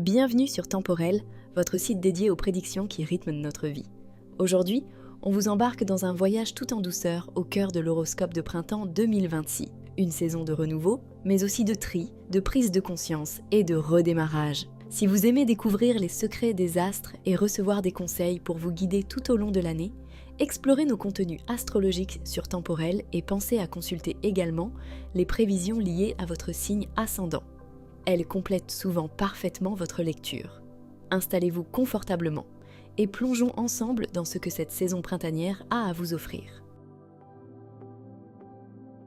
Bienvenue sur Temporel, votre site dédié aux prédictions qui rythment notre vie. Aujourd'hui, on vous embarque dans un voyage tout en douceur au cœur de l'horoscope de printemps 2026. Une saison de renouveau, mais aussi de tri, de prise de conscience et de redémarrage. Si vous aimez découvrir les secrets des astres et recevoir des conseils pour vous guider tout au long de l'année, explorez nos contenus astrologiques sur Temporel et pensez à consulter également les prévisions liées à votre signe ascendant. Elles complètent souvent parfaitement votre lecture. Installez-vous confortablement et plongeons ensemble dans ce que cette saison printanière a à vous offrir.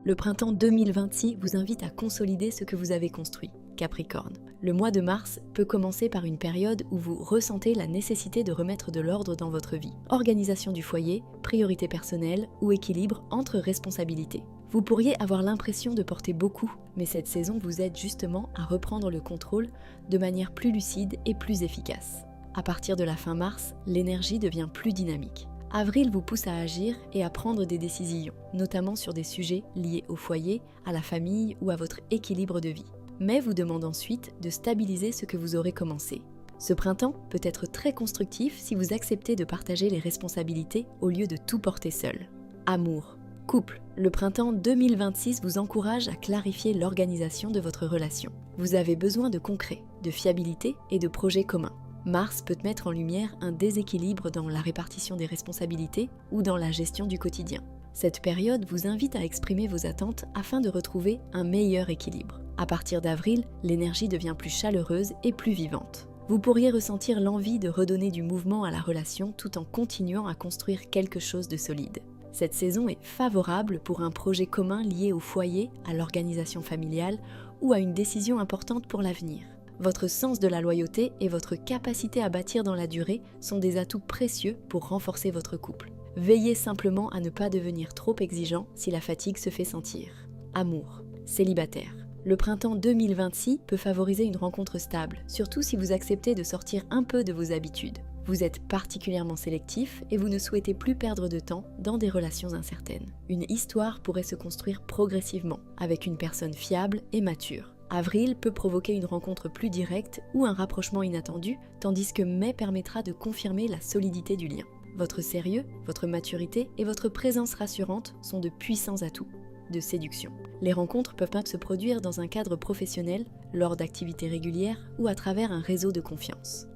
Le printemps 2026 vous invite à consolider ce que vous avez construit, Capricorne. Le mois de mars peut commencer par une période où vous ressentez la nécessité de remettre de l'ordre dans votre vie. Organisation du foyer, priorité personnelle ou équilibre entre responsabilités. Vous pourriez avoir l'impression de porter beaucoup, mais cette saison vous aide justement à reprendre le contrôle de manière plus lucide et plus efficace. À partir de la fin mars, l'énergie devient plus dynamique. Avril vous pousse à agir et à prendre des décisions, notamment sur des sujets liés au foyer, à la famille ou à votre équilibre de vie. Mais vous demande ensuite de stabiliser ce que vous aurez commencé. Ce printemps peut être très constructif si vous acceptez de partager les responsabilités au lieu de tout porter seul. Amour. Couple, le printemps 2026 vous encourage à clarifier l'organisation de votre relation. Vous avez besoin de concret, de fiabilité et de projets communs. Mars peut mettre en lumière un déséquilibre dans la répartition des responsabilités ou dans la gestion du quotidien. Cette période vous invite à exprimer vos attentes afin de retrouver un meilleur équilibre. À partir d'avril, l'énergie devient plus chaleureuse et plus vivante. Vous pourriez ressentir l'envie de redonner du mouvement à la relation tout en continuant à construire quelque chose de solide. Cette saison est favorable pour un projet commun lié au foyer, à l'organisation familiale ou à une décision importante pour l'avenir. Votre sens de la loyauté et votre capacité à bâtir dans la durée sont des atouts précieux pour renforcer votre couple. Veillez simplement à ne pas devenir trop exigeant si la fatigue se fait sentir. Amour. Célibataire. Le printemps 2026 peut favoriser une rencontre stable, surtout si vous acceptez de sortir un peu de vos habitudes. Vous êtes particulièrement sélectif et vous ne souhaitez plus perdre de temps dans des relations incertaines. Une histoire pourrait se construire progressivement, avec une personne fiable et mature. Avril peut provoquer une rencontre plus directe ou un rapprochement inattendu, tandis que mai permettra de confirmer la solidité du lien. Votre sérieux, votre maturité et votre présence rassurante sont de puissants atouts de séduction. Les rencontres peuvent même se produire dans un cadre professionnel, lors d'activités régulières ou à travers un réseau de confiance.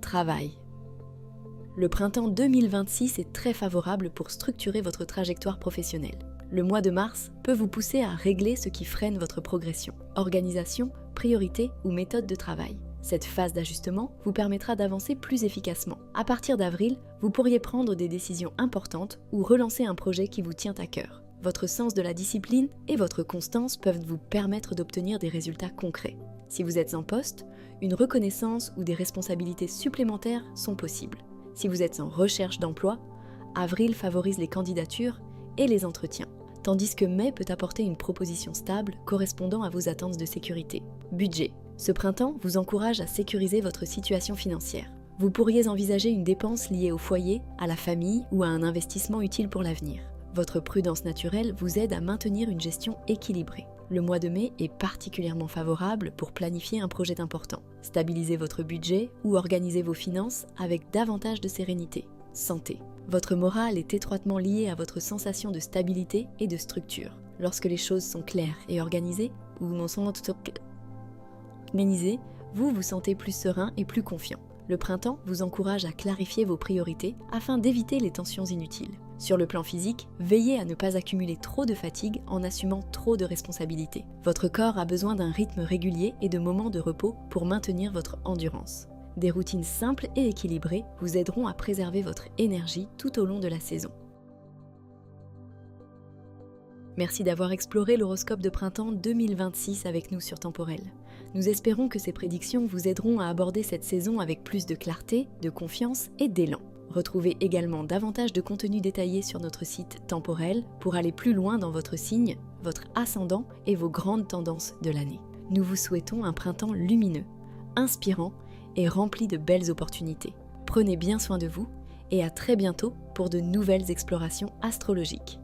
Travail. Le printemps 2026 est très favorable pour structurer votre trajectoire professionnelle. Le mois de mars peut vous pousser à régler ce qui freine votre progression. Organisation, priorité ou méthode de travail. Cette phase d'ajustement vous permettra d'avancer plus efficacement. À partir d'avril, vous pourriez prendre des décisions importantes ou relancer un projet qui vous tient à cœur. Votre sens de la discipline et votre constance peuvent vous permettre d'obtenir des résultats concrets. Si vous êtes en poste, une reconnaissance ou des responsabilités supplémentaires sont possibles. Si vous êtes en recherche d'emploi, avril favorise les candidatures et les entretiens, tandis que mai peut apporter une proposition stable correspondant à vos attentes de sécurité. Budget. Ce printemps vous encourage à sécuriser votre situation financière. Vous pourriez envisager une dépense liée au foyer, à la famille ou à un investissement utile pour l'avenir. Votre prudence naturelle vous aide à maintenir une gestion équilibrée. Le mois de mai est particulièrement favorable pour planifier un projet important. Stabilisez votre budget ou organisez vos finances avec davantage de sérénité. Santé. Votre morale est étroitement liée à votre sensation de stabilité et de structure. Lorsque les choses sont claires et organisées, vous vous sentez plus serein et plus confiant. Le printemps vous encourage à clarifier vos priorités afin d'éviter les tensions inutiles. Sur le plan physique, veillez à ne pas accumuler trop de fatigue en assumant trop de responsabilités. Votre corps a besoin d'un rythme régulier et de moments de repos pour maintenir votre endurance. Des routines simples et équilibrées vous aideront à préserver votre énergie tout au long de la saison. Merci d'avoir exploré l'horoscope de printemps 2026 avec nous sur Temporel. Nous espérons que ces prédictions vous aideront à aborder cette saison avec plus de clarté, de confiance et d'élan. Retrouvez également davantage de contenu détaillé sur notre site Temporel pour aller plus loin dans votre signe, votre ascendant et vos grandes tendances de l'année. Nous vous souhaitons un printemps lumineux, inspirant et rempli de belles opportunités. Prenez bien soin de vous et à très bientôt pour de nouvelles explorations astrologiques.